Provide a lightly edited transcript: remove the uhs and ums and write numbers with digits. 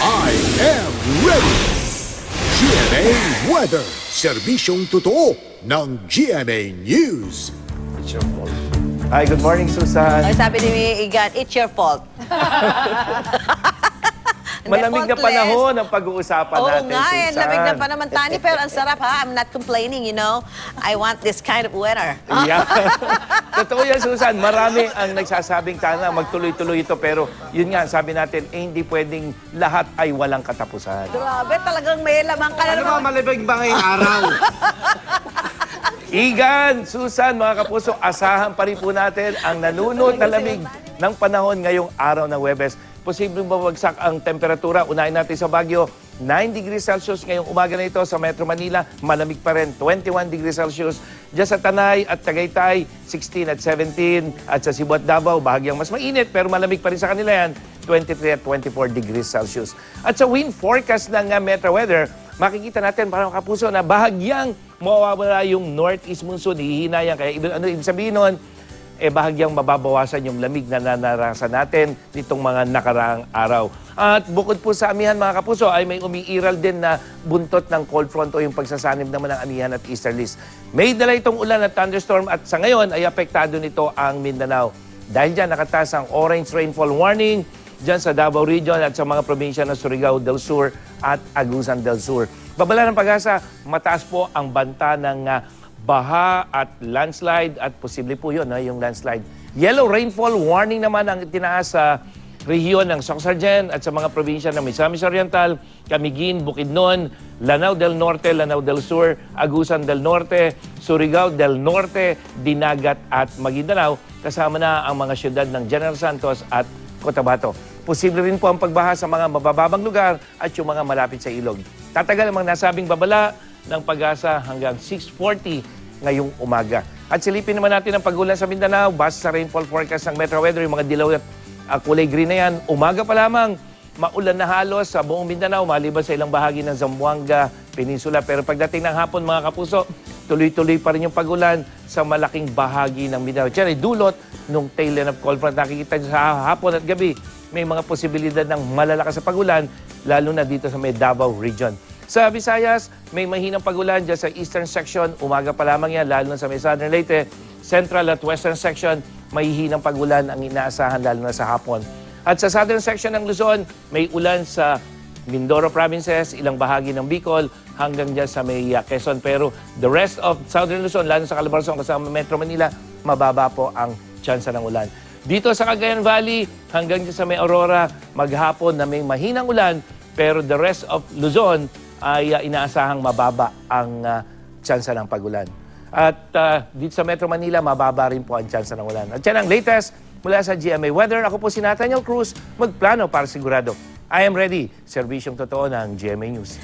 I am ready! GMA Weather, serbisyong totoo ng GMA News. It's your fault. Hi, good morning, Susan. Ay, sabi ni Igan, it's your fault. Malamig na panahon ang pag-uusapan natin, Oo nga, Susan. lamig na pa naman, Tani, pero ang sarap ha. I'm not complaining, you know. I want this kind of weather. Yeah. Totoo yan, Susan. Marami ang nagsasabing sana magtuloy-tuloy ito. Pero yun nga, sabi natin, hindi pwedeng lahat ay walang katapusan. Grabe, talagang may lamang ka na Ano ba, naman. malibig ba ngayong araw? Igan, Susan, mga kapuso, asahan pa rin po natin ang nanunod na lamig ng panahon ngayong araw ng Huwebes. Posibleng babagsak ang temperatura. Unahin natin sa Baguio, 9 degrees Celsius ngayong umaga na ito. Sa Metro Manila, malamig pa rin, 21 degrees Celsius. Diyan sa Tanay at Tagaytay, 16 at 17. At sa Cebu at Davao, bahagyang mas mainit, pero malamig pa rin sa kanila yan, 23 at 24 degrees Celsius. At sa wind forecast ng Metro Weather, makikita natin, mga kapuso, na bahagyang mawawala yung northeast monsoon, hihina yan. Kaya ano ibig sabihin nun? Bahagyang mababawasan yung lamig na nanarasan natin nitong mga nakaraang araw. At bukod po sa amihan, mga kapuso, ay may umiiral din na buntot ng cold front o yung pagsasanib naman ng amihan at easterlies. May dala itong ulan at thunderstorm at sa ngayon ay apektado nito ang Mindanao. Dahil dyan, nakataas ang orange rainfall warning dyan sa Davao Region at sa mga probinsya ng Surigao del Sur at Agusan del Sur. Babala ng Pag-asa, mataas po ang banta ng baha at landslide at posible po yun, yung landslide. Yellow rainfall warning naman ang itinaas sa rehiyon ng Sorsogon at sa mga probinsya ng Misamis Oriental, Camiguin, Bukidnon, Lanao del Norte, Lanao del Sur, Agusan del Norte, Surigao del Norte, Dinagat at Maguindanao, kasama na ang mga syudad ng General Santos at Cotabato. Posible rin po ang pagbaha sa mga mabababang lugar at yung mga malapit sa ilog. Tatagal ang mga nasabing babala ng Pag-asa hanggang 6:40 ngayong umaga. At silipin naman natin ang pag-ulan sa Mindanao. Base sa rainfall forecast ng Metro Weather, yung mga dilaw at kulay green na yan, umaga pa lamang, maulan na halos sa buong Mindanao, maliban sa ilang bahagi ng Zamboanga Peninsula. Pero pagdating ng hapon, mga kapuso, tuloy-tuloy pa rin yung pag-ulan sa malaking bahagi ng Mindanao. Diyan ay dulot nung tail end of cold front. Nakikita sa hapon at gabi, may mga posibilidad ng malalakas sa pag-ulan, lalo na dito sa may Davao Region. Sa Visayas, may mahinang pag-ulan dyan sa eastern section. Umaga pa lamang yan, lalo na sa may southern Leyte. Central at western section, may hinang pag-ulan ang inaasahan, lalo na sa hapon. At sa southern section ng Luzon, may ulan sa Mindoro provinces, ilang bahagi ng Bicol, hanggang dyan sa may Quezon. Pero the rest of southern Luzon, lalo sa Calabarzon, kasama Metro Manila, mababa po ang tsansa ng ulan. Dito sa Cagayan Valley, hanggang dyan sa may Aurora, maghapon na may mahinang ulan, pero the rest of Luzon, ay inaasahang mababa ang tsansa ng pag-ulan. At dito sa Metro Manila, mababa rin po ang tsansa ng ulan. At yan ang latest mula sa GMA Weather. Ako po si Nathaniel Cruz, magplano para sigurado. I am ready. Serbisyong totoo ng GMA News.